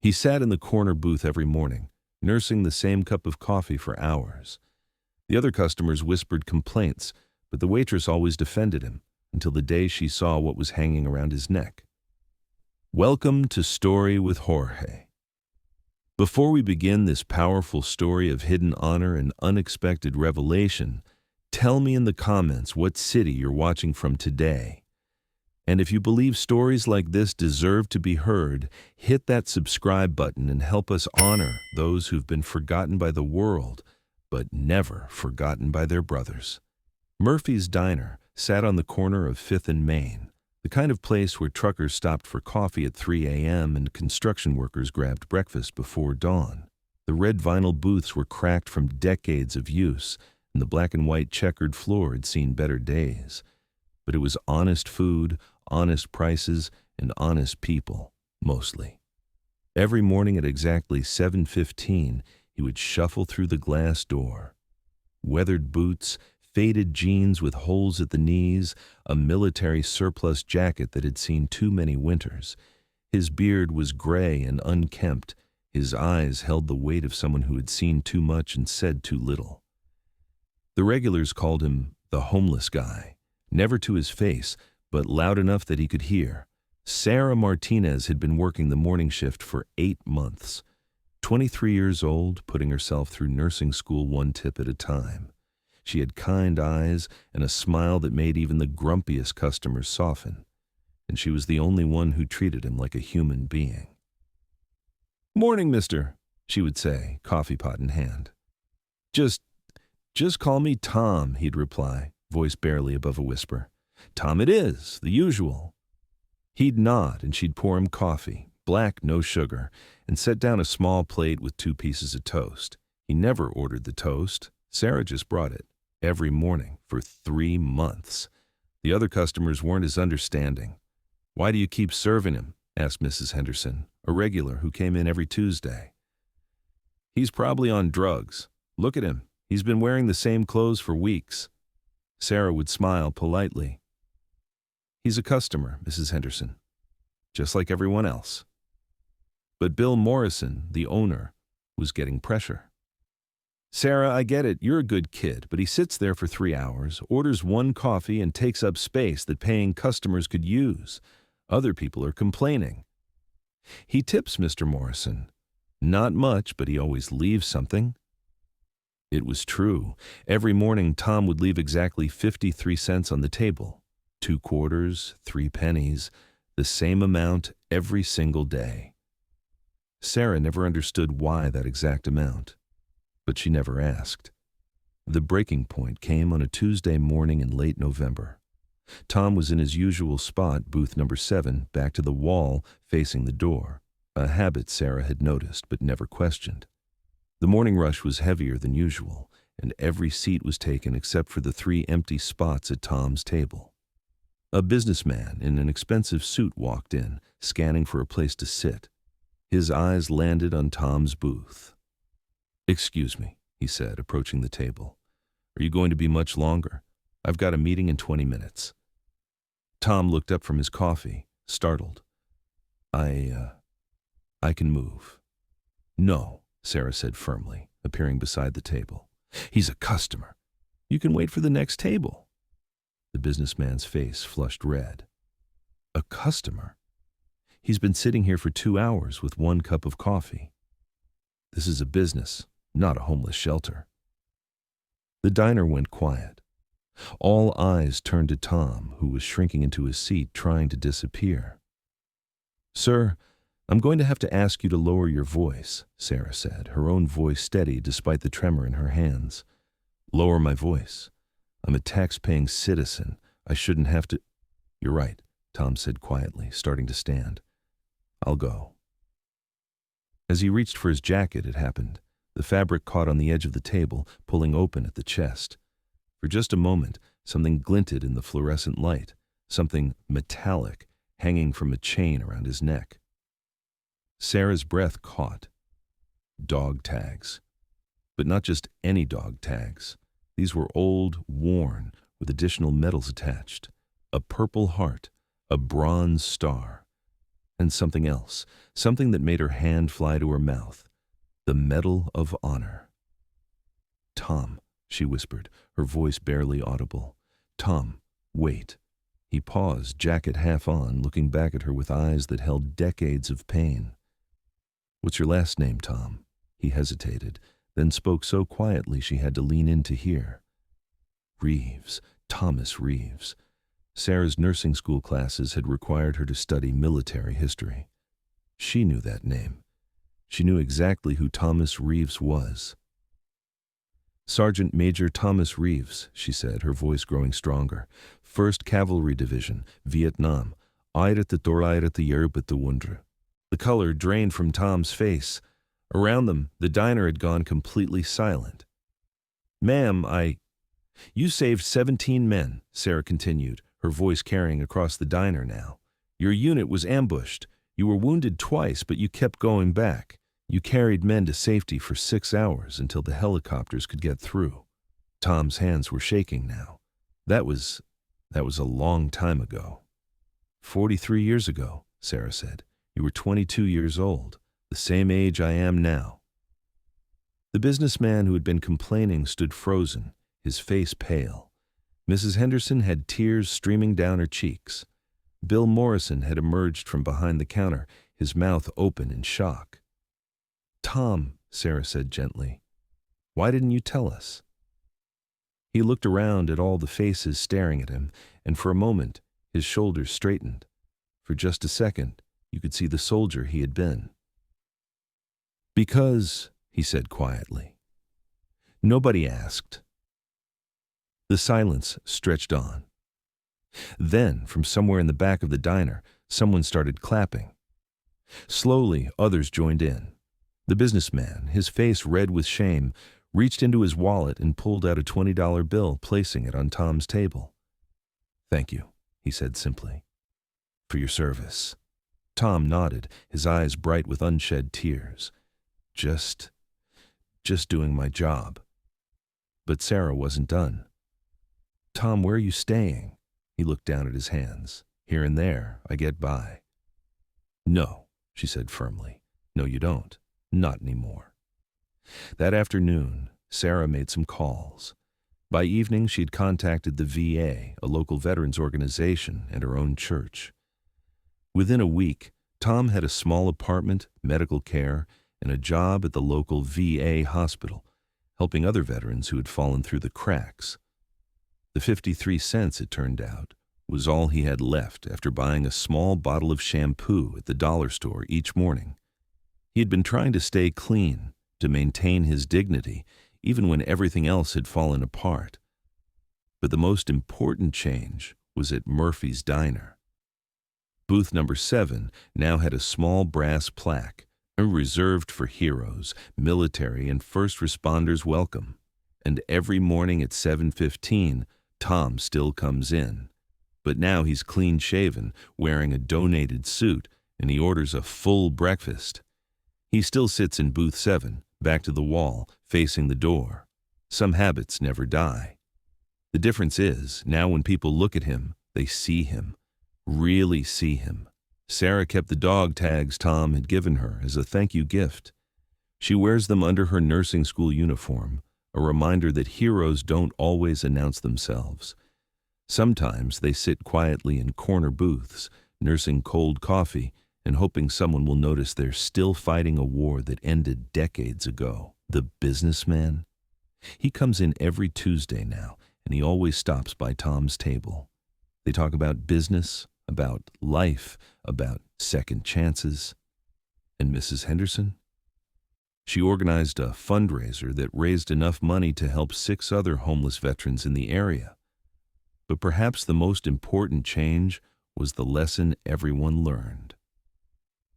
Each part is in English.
He sat in the corner booth every morning, nursing the same cup of coffee for hours. The other customers whispered complaints, but the waitress always defended him until the day she saw what was hanging around his neck. Welcome to Story with Jorge. Before we begin this powerful story of hidden honor and unexpected revelation, tell me in the comments what city you're watching from today. And if you believe stories like this deserve to be heard, hit that subscribe button and help us honor those who've been forgotten by the world, but never forgotten by their brothers. Murphy's Diner sat on the corner of 5th and Main, the kind of place where truckers stopped for coffee at 3 a.m. and construction workers grabbed breakfast before dawn. The red vinyl booths were cracked from decades of use, and the black and white checkered floor had seen better days. But it was honest food, honest prices, and honest people, mostly. Every morning at exactly 7:15, he would shuffle through the glass door. Weathered boots, faded jeans with holes at the knees, a military surplus jacket that had seen too many winters. His beard was gray and unkempt. His eyes held the weight of someone who had seen too much and said too little. The regulars called him the homeless guy, never to his face, but loud enough that he could hear. Sarah Martinez had been working the morning shift for 8 months. 23 years old, putting herself through nursing school one tip at a time. She had kind eyes and a smile that made even the grumpiest customers soften. And she was the only one who treated him like a human being. "Morning, mister," she would say, coffee pot in hand. Just call me Tom," he'd reply, voice barely above a whisper. "Tom it is, the usual." He'd nod and she'd pour him coffee, black, no sugar, and set down a small plate with 2 pieces of toast. He never ordered the toast. Sarah just brought it, every morning, for 3 months. The other customers weren't as understanding. "Why do you keep serving him?" asked Mrs. Henderson, a regular who came in every Tuesday. "He's probably on drugs. Look at him. He's been wearing the same clothes for weeks." Sarah would smile politely. "He's a customer, Mrs. Henderson, just like everyone else." But Bill Morrison, the owner, was getting pressure. "Sarah, I get it, you're a good kid, but he sits there for 3 hours, orders 1 coffee, and takes up space that paying customers could use. Other people are complaining." "He tips, Mr. Morrison. Not much, but he always leaves something." It was true. Every morning, Tom would leave exactly 53 cents on the table. 2 quarters, 3 pennies, the same amount every single day. Sarah never understood why that exact amount, but she never asked. The breaking point came on a Tuesday morning in late November. Tom was in his usual spot, booth number 7, back to the wall facing the door, a habit Sarah had noticed but never questioned. The morning rush was heavier than usual, and every seat was taken except for the 3 empty spots at Tom's table. A businessman in an expensive suit walked in, scanning for a place to sit. His eyes landed on Tom's booth. "Excuse me," he said, approaching the table. "Are you going to be much longer? I've got a meeting in 20 minutes. Tom looked up from his coffee, startled. I can move." "No," Sarah said firmly, appearing beside the table. "He's a customer. You can wait for the next table." The businessman's face flushed red. "A customer? He's been sitting here for 2 hours with 1 cup of coffee. This is a business, not a homeless shelter." The diner went quiet. All eyes turned to Tom, who was shrinking into his seat, trying to disappear. "Sir, I'm going to have to ask you to lower your voice," Sarah said, her own voice steady despite the tremor in her hands. "Lower my voice. I'm a tax-paying citizen. I shouldn't have to—" "You're right," Tom said quietly, starting to stand. "I'll go." As he reached for his jacket, it happened. The fabric caught on the edge of the table, pulling open at the chest. For just a moment, something glinted in the fluorescent light, something metallic hanging from a chain around his neck. Sarah's breath caught. Dog tags. But not just any dog tags. These were old, worn, with additional medals attached. A purple heart, a bronze star. and something else, something that made her hand fly to her mouth. The Medal of Honor. "Tom," she whispered, her voice barely audible. "Tom, wait." He paused, jacket half on, looking back at her with eyes that held decades of pain. "What's your last name, Tom?" He hesitated, then spoke so quietly she had to lean in to hear. "Reeves, Thomas Reeves." Sarah's nursing school classes had required her to study military history. She knew that name. She knew exactly who Thomas Reeves was. "Sergeant Major Thomas Reeves," she said, her voice growing stronger. "1st Cavalry Division, Vietnam. Eiret the Doreiret the Yerbet the Wundre." The color drained from Tom's face. Around them, the diner had gone completely silent. "Ma'am, You saved 17 men," Sarah continued, her voice carrying across the diner now. "Your unit was ambushed. You were wounded twice, but you kept going back. You carried men to safety for 6 hours until the helicopters could get through." Tom's hands were shaking now. That was a long time ago. 43 years ago, Sarah said. "You were 22 years old, the same age I am now." The businessman who had been complaining stood frozen, his face pale. Mrs. Henderson had tears streaming down her cheeks. Bill Morrison had emerged from behind the counter, his mouth open in shock. "Tom," Sarah said gently, "why didn't you tell us?" He looked around at all the faces staring at him, and for a moment his shoulders straightened. For just a second, you could see the soldier he had been. "Because," he said quietly, "nobody asked." The silence stretched on. Then, from somewhere in the back of the diner, someone started clapping. Slowly, others joined in. The businessman, his face red with shame, reached into his wallet and pulled out a $20 bill, placing it on Tom's table. "Thank you," he said simply, "for your service." Tom nodded, his eyes bright with unshed tears. Just doing my job." But Sarah wasn't done. "Tom, where are you staying?" He looked down at his hands. "Here and there, I get by." "No," she said firmly. "No, you don't. Not anymore." That afternoon, Sarah made some calls. By evening, she'd contacted the VA, a local veterans organization, and her own church. Within a week, Tom had a small apartment, medical care, and a job at the local VA hospital, helping other veterans who had fallen through the cracks. The 53 cents, it turned out, was all he had left after buying a small bottle of shampoo at the dollar store each morning. He had been trying to stay clean, to maintain his dignity, even when everything else had fallen apart. But the most important change was at Murphy's Diner. Booth number 7 now had a small brass plaque, reserved for heroes, military, and first responders welcome. And every morning at 7:15, Tom still comes in. But now he's clean-shaven, wearing a donated suit, and he orders a full breakfast. He still sits in booth 7, back to the wall, facing the door. Some habits never die. The difference is, now when people look at him, they see him, really see him. Sarah kept the dog tags Tom had given her as a thank you gift. She wears them under her nursing school uniform, a reminder that heroes don't always announce themselves. Sometimes they sit quietly in corner booths, nursing cold coffee and hoping someone will notice they're still fighting a war that ended decades ago. The businessman? He comes in every Tuesday now, and he always stops by Tom's table. They talk about business, about life, about second chances. And Mrs. Henderson? She organized a fundraiser that raised enough money to help 6 other homeless veterans in the area. But perhaps the most important change was the lesson everyone learned.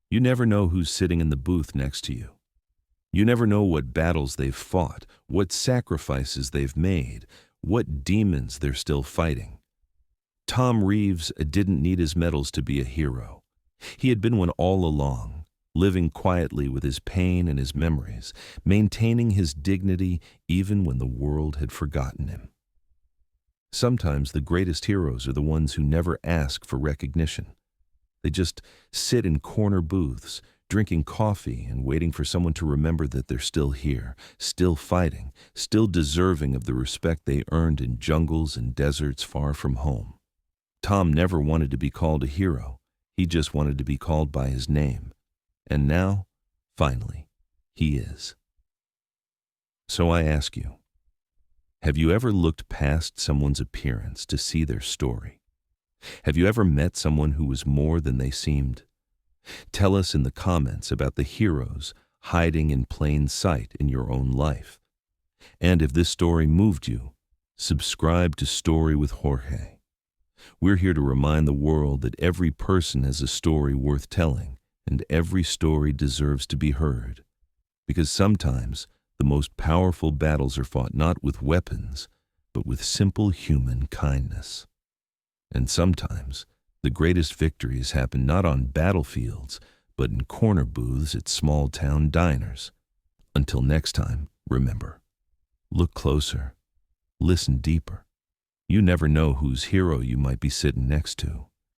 You never know who's sitting in the booth next to you. You never know what battles they've fought, what sacrifices they've made, what demons they're still fighting. Tom Reeves didn't need his medals to be a hero. He had been one all along, living quietly with his pain and his memories, maintaining his dignity even when the world had forgotten him. Sometimes the greatest heroes are the ones who never ask for recognition. They just sit in corner booths, drinking coffee and waiting for someone to remember that they're still here, still fighting, still deserving of the respect they earned in jungles and deserts far from home. Tom never wanted to be called a hero. He just wanted to be called by his name. And now, finally, he is. So I ask you, have you ever looked past someone's appearance to see their story? Have you ever met someone who was more than they seemed? Tell us in the comments about the heroes hiding in plain sight in your own life. And if this story moved you, subscribe to Story with Jorge. We're here to remind the world that every person has a story worth telling, and every story deserves to be heard. Because sometimes the most powerful battles are fought not with weapons, but with simple human kindness. And sometimes the greatest victories happen not on battlefields, but in corner booths at small-town diners. Until next time, remember, look closer, listen deeper. You never know whose hero you might be sitting next to.